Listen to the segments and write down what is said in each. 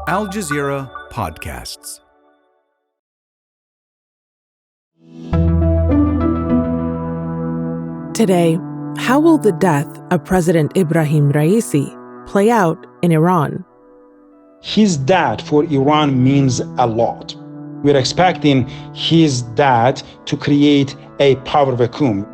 Al Jazeera Podcasts. Today, how will the death of President Ebrahim Raisi play out in Iran? His death for Iran means a lot. We're expecting his death to create a power vacuum.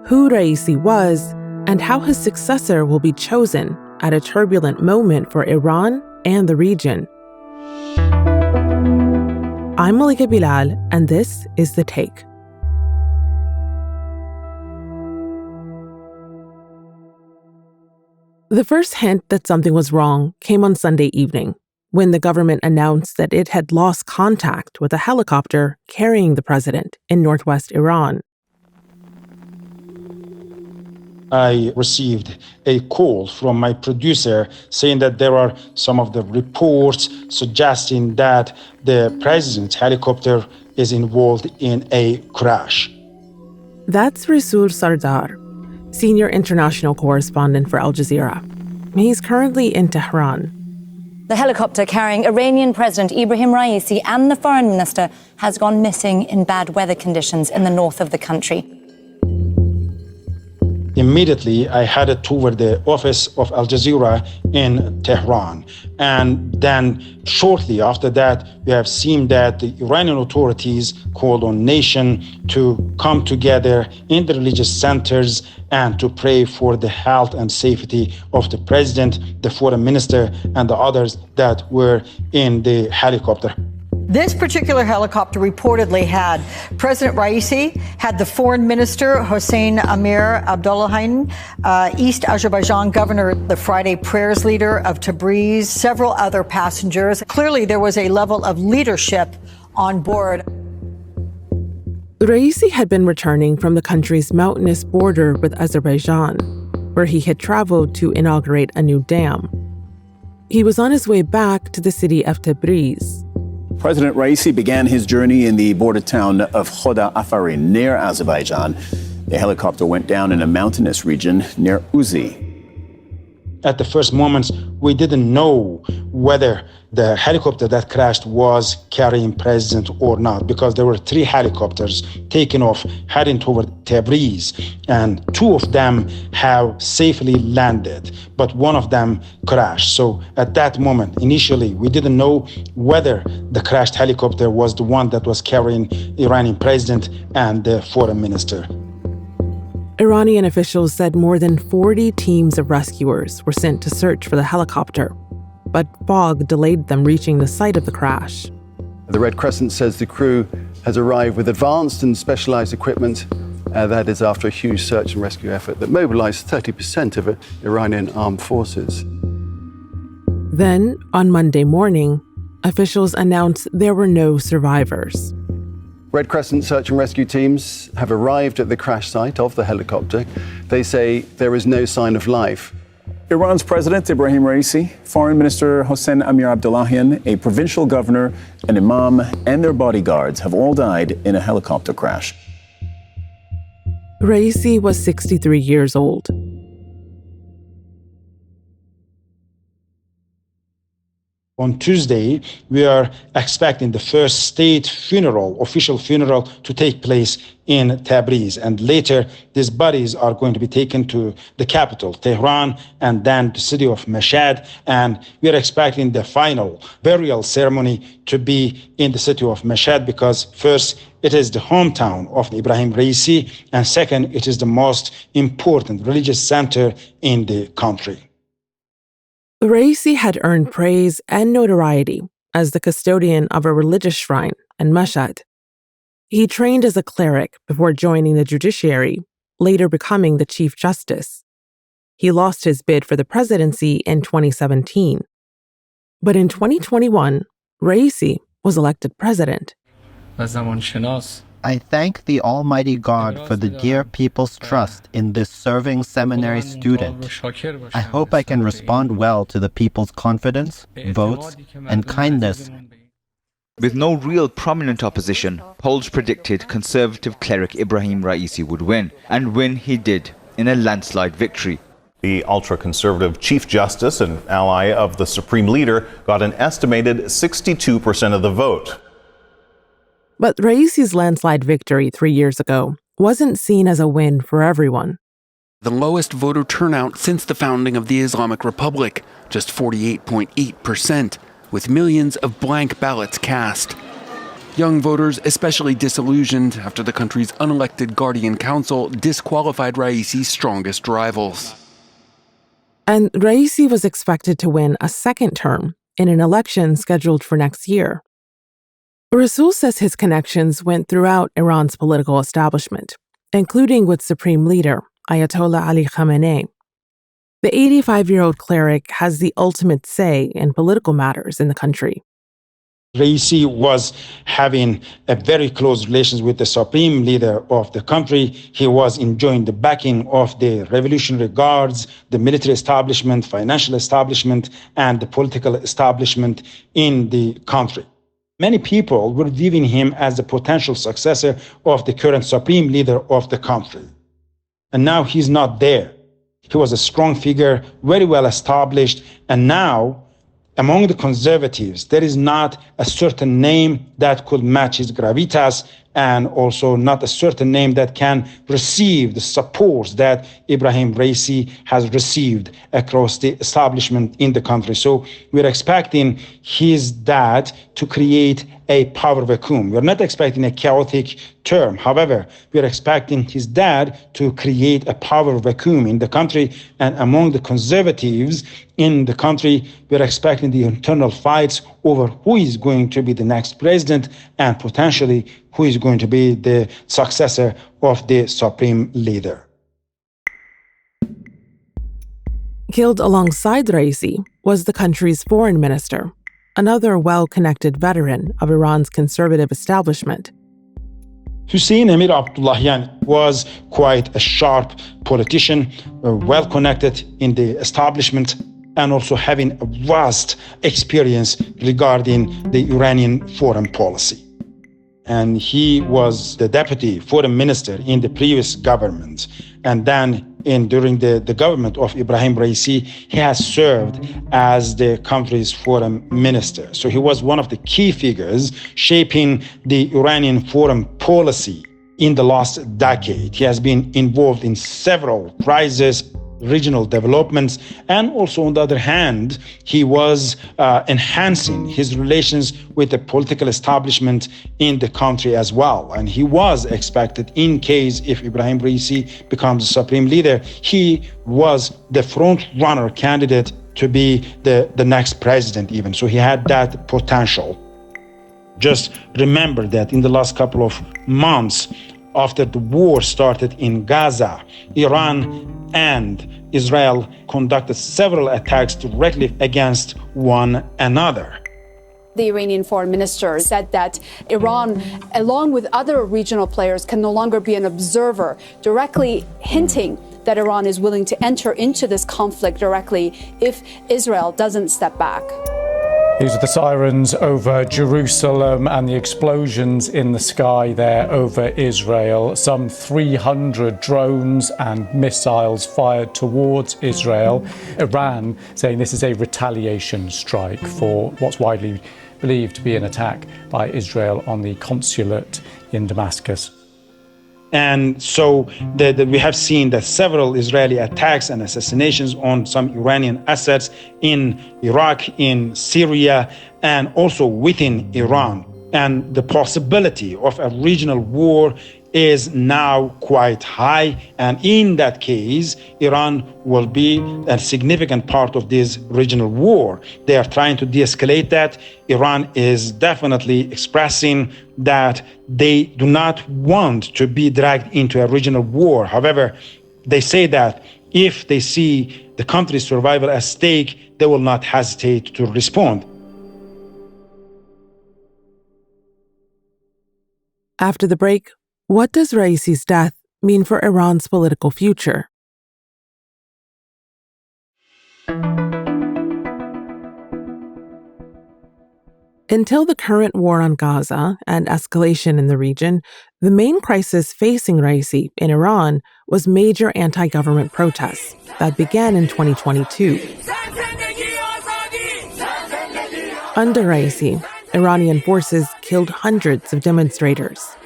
Who Raisi was and how his successor will be chosen at a turbulent moment for Iran and the region. I'm Malika Bilal, and this is The Take. The first hint that something was wrong came on Sunday evening, when the government announced that it had lost contact with a helicopter carrying the president in northwest Iran. I received a call from my producer saying that there are some of the reports suggesting that the president's helicopter is involved in a crash. That's Resul Serdar, senior international correspondent for Al Jazeera. He's currently in Tehran. The helicopter carrying Iranian President Ebrahim Raisi and the foreign minister has gone missing in bad weather conditions in the north of the country. Immediately, I headed toward the office of Al Jazeera in Tehran. And then shortly after that, we have seen that the Iranian authorities called on nation to come together in the religious centers and to pray for the health and safety of the president, the foreign minister, and the others that were in the helicopter. This particular helicopter reportedly had President Raisi, had the foreign minister Hossein Amir Abdullahian, East Azerbaijan governor, the Friday prayers leader of Tabriz, several other passengers. Clearly, there was a level of leadership on board. Raisi had been returning from the country's mountainous border with Azerbaijan, where he had traveled to inaugurate a new dam. He was on his way back to the city of Tabriz. President Raisi began his journey in the border town of Khoda Afarin near Azerbaijan. The helicopter went down in a mountainous region near Uzi. At the first moments, we didn't know whether the helicopter that crashed was carrying president or not, because there were 3 helicopters taking off, heading toward Tabriz, and 2 of them have safely landed, but one of them crashed. So at that moment, initially, we didn't know whether the crashed helicopter was the one that was carrying Iranian president and the foreign minister. Iranian officials said more than 40 teams of rescuers were sent to search for the helicopter, but fog delayed them reaching the site of the crash. The Red Crescent says the crew has arrived with advanced and specialized equipment. That is after a huge search and rescue effort that mobilized 30% of Iranian armed forces. Then, on Monday morning, officials announced there were no survivors. Red Crescent search and rescue teams have arrived at the crash site of the helicopter. They say there is no sign of life. Iran's President Ebrahim Raisi, Foreign Minister Hossein Amir Abdullahian, a provincial governor, an imam, and their bodyguards have all died in a helicopter crash. Raisi was 63 years old. On Tuesday, we are expecting the first state funeral, official funeral, to take place in Tabriz. And later, these bodies are going to be taken to the capital, Tehran, and then the city of Mashhad. And we are expecting the final burial ceremony to be in the city of Mashhad, because first, it is the hometown of Ebrahim Raisi, and second, it is the most important religious center in the country. Raisi had earned praise and notoriety as the custodian of a religious shrine in Mashhad. He trained as a cleric before joining the judiciary, later becoming the Chief Justice. He lost his bid for the presidency in 2017. But in 2021, Raisi was elected president. I thank the Almighty God for the dear people's trust in this serving seminary student. I hope I can respond well to the people's confidence, votes, and kindness. With no real prominent opposition, polls predicted conservative cleric Ebrahim Raisi would win, and win he did in a landslide victory. The ultra-conservative Chief Justice and ally of the Supreme Leader got an estimated 62% of the vote. But Raisi's landslide victory 3 years ago wasn't seen as a win for everyone. The lowest voter turnout since the founding of the Islamic Republic, just 48.8%, with millions of blank ballots cast. Young voters especially disillusioned after the country's unelected Guardian Council disqualified Raisi's strongest rivals. And Raisi was expected to win a second term in an election scheduled for next year. Resul says his connections went throughout Iran's political establishment, including with Supreme Leader Ayatollah Ali Khamenei. The 85-year-old cleric has the ultimate say in political matters in the country. Raisi was having a very close relations with the supreme leader of the country. He was enjoying the backing of the Revolutionary Guards, the military establishment, financial establishment, and the political establishment in the country. Many people were viewing him as the potential successor of the current supreme leader of the country. And now he's not there. He was a strong figure, very well established, and now among the conservatives, there is not a certain name that could match his gravitas, and also not a certain name that can receive the support that Ebrahim Raisi has received across the establishment in the country. So we're expecting his dad to create a power vacuum. We're not expecting a chaotic term. However, we're expecting his dad to create a power vacuum in the country, and among the conservatives in the country, we're expecting the internal fights over who is going to be the next president and potentially who is going to be the successor of the supreme leader. Killed alongside Raisi was the country's foreign minister, another well-connected veteran of Iran's conservative establishment. Hussein Amir Abdullahian was quite a sharp politician, well-connected in the establishment, and also having a vast experience regarding the Iranian foreign policy. And he was the deputy foreign minister in the previous government. And then during the government of Ebrahim Raisi, he has served as the country's foreign minister. So he was one of the key figures shaping the Iranian foreign policy in the last decade. He has been involved in several crises, regional developments, and also on the other hand, he was enhancing his relations with the political establishment in the country as well. And he was expected, in case if Ebrahim Raisi becomes the supreme leader, he was the front runner candidate to be the next president even. So he had that potential. Just remember that in the last couple of months, after the war started in Gaza, Iran and Israel conducted several attacks directly against one another. The Iranian foreign minister said that Iran, along with other regional players, can no longer be an observer, directly hinting that Iran is willing to enter into this conflict directly if Israel doesn't step back. These are the sirens over Jerusalem and the explosions in the sky there over Israel. Some 300 drones and missiles fired towards Israel. Iran saying this is a retaliation strike for what's widely believed to be an attack by Israel on the consulate in Damascus. And so we have seen that several Israeli attacks and assassinations on some Iranian assets in Iraq, in Syria, and also within Iran. And the possibility of a regional war is now quite high. And in that case, Iran will be a significant part of this regional war. They are trying to de-escalate that. Iran is definitely expressing that they do not want to be dragged into a regional war. However, they say that if they see the country's survival at stake, they will not hesitate to respond. After the break, what does Raisi's death mean for Iran's political future? Until the current war on Gaza and escalation in the region, the main crisis facing Raisi in Iran was major anti-government protests that began in 2022. Under Raisi, Iranian forces killed hundreds of demonstrators.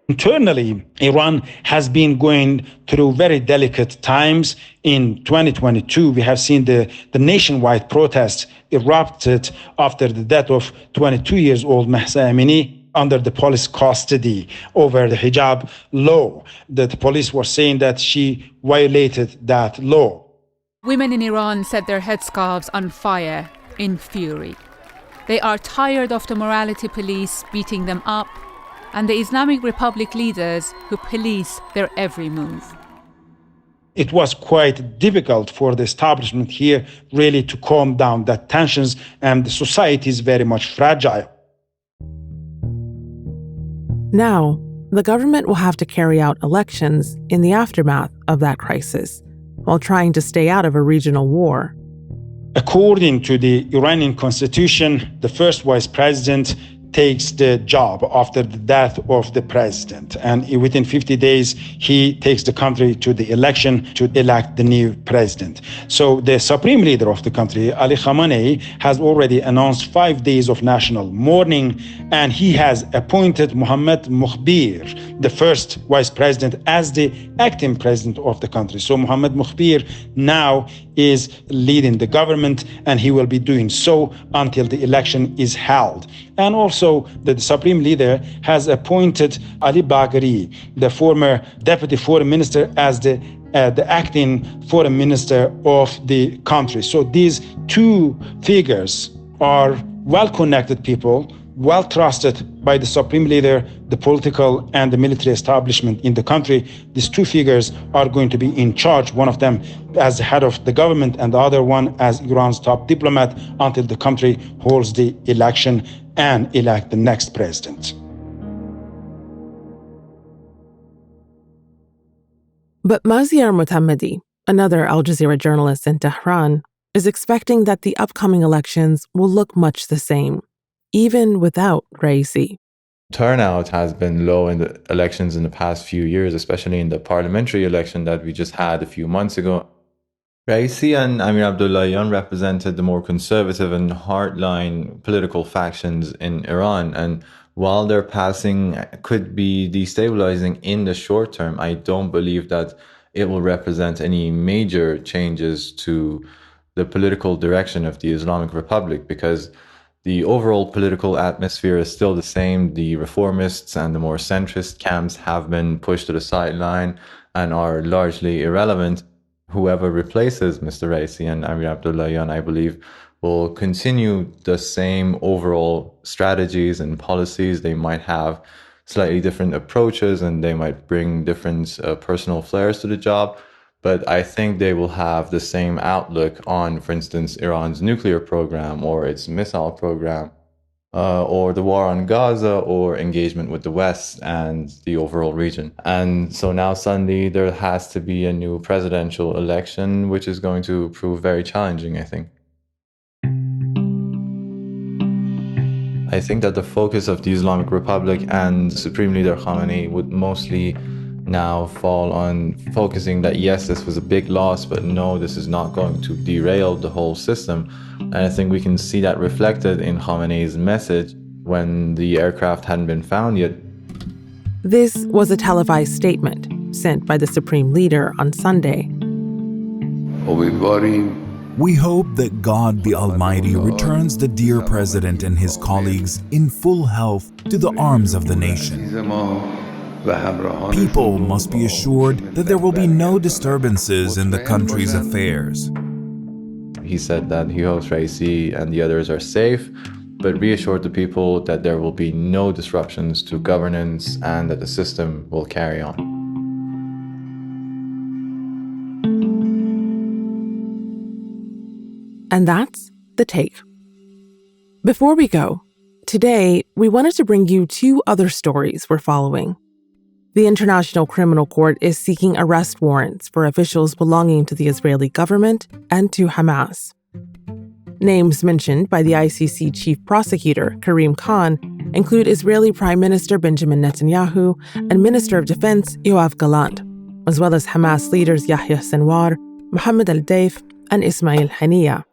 Internally, Iran has been going through very delicate times. In 2022, we have seen the nationwide protests erupted after the death of 22-year-old Mahsa Amini under the police custody over the hijab law. The police were saying that she violated that law. Women in Iran set their headscarves on fire in fury. They are tired of the morality police beating them up and the Islamic Republic leaders who police their every move. It was quite difficult for the establishment here really to calm down that tensions, and the society is very much fragile. Now, the government will have to carry out elections in the aftermath of that crisis, while trying to stay out of a regional war. According to the Iranian constitution, the first vice president takes the job after the death of the president. And within 50 days, he takes the country to the election to elect the new president. So the supreme leader of the country, Ali Khamenei, has already announced 5 days of national mourning, and he has appointed Mohammad Mukhbir, the first vice president, as the acting president of the country. So Mohammad Mukhbir now is leading the government, and he will be doing so until the election is held. And also, the supreme leader has appointed Ali Bagheri, the former deputy foreign minister, as the acting foreign minister of the country. So these two figures are well-connected people, well-trusted by the supreme leader, the political and the military establishment in the country. These two figures are going to be in charge, one of them as the head of the government and the other one as Iran's top diplomat, until the country holds the election and elect the next president. But Maziar Motamedi, another Al Jazeera journalist in Tehran, is expecting that the upcoming elections will look much the same, even without Raisi. Turnout has been low in the elections in the past few years, especially in the parliamentary election that we just had a few months ago. Raisi and Amir Abdullahian represented the more conservative and hardline political factions in Iran, and while their passing could be destabilizing in the short term, I don't believe that it will represent any major changes to the political direction of the Islamic Republic, because the overall political atmosphere is still the same. The reformists and the more centrist camps have been pushed to the sideline and are largely irrelevant. Whoever replaces Mr. Raisi and Amir Abdullahian, I believe, will continue the same overall strategies and policies. They might have slightly different approaches and they might bring different personal flares to the job. But I think they will have the same outlook on, for instance, Iran's nuclear program or its missile program, or the war on Gaza, or engagement with the West and the overall region. And so now suddenly there has to be a new presidential election, which is going to prove very challenging, I think. I think that the focus of the Islamic Republic and Supreme Leader Khamenei would mostly now fall on focusing that, yes, this was a big loss, but no, this is not going to derail the whole system. And I think we can see that reflected in Khamenei's message when the aircraft hadn't been found yet. This was a televised statement sent by the Supreme Leader on Sunday. We hope that God the Almighty returns the dear President and his colleagues in full health to the arms of the nation. People must be assured that there will be no disturbances in the country's affairs. He said that he hopes Raisi and the others are safe, but reassured the people that there will be no disruptions to governance and that the system will carry on. And that's The Take. Before we go, today we wanted to bring you two other stories we're following. The International Criminal Court is seeking arrest warrants for officials belonging to the Israeli government and to Hamas. Names mentioned by the ICC chief prosecutor, Karim Khan, include Israeli Prime Minister Benjamin Netanyahu and Minister of Defense Yoav Gallant, as well as Hamas leaders Yahya Sinwar, Mohammed al-Deif, and Ismail Haniyeh.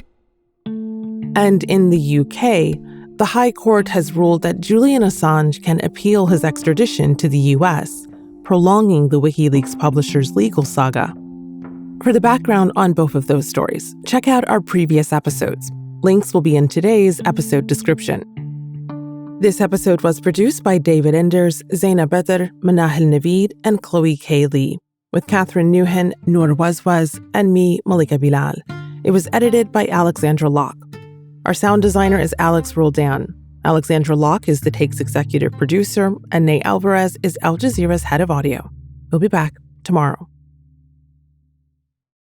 And in the UK, the High Court has ruled that Julian Assange can appeal his extradition to the US, prolonging the WikiLeaks publisher's legal saga. For the background on both of those stories, check out our previous episodes. Links will be in today's episode description. This episode was produced by David Enders, Zaina Badr, Manahil Naveed, and Chloe K. Lee, with Catherine Nouhan, Noor Wazwaz, and me, Malika Bilal. It was edited by Alexandra Locke. Our sound designer is Alex Roldan. Alexandra Locke is The Take's executive producer, and Ney Alvarez is Al Jazeera's head of audio. We'll be back tomorrow.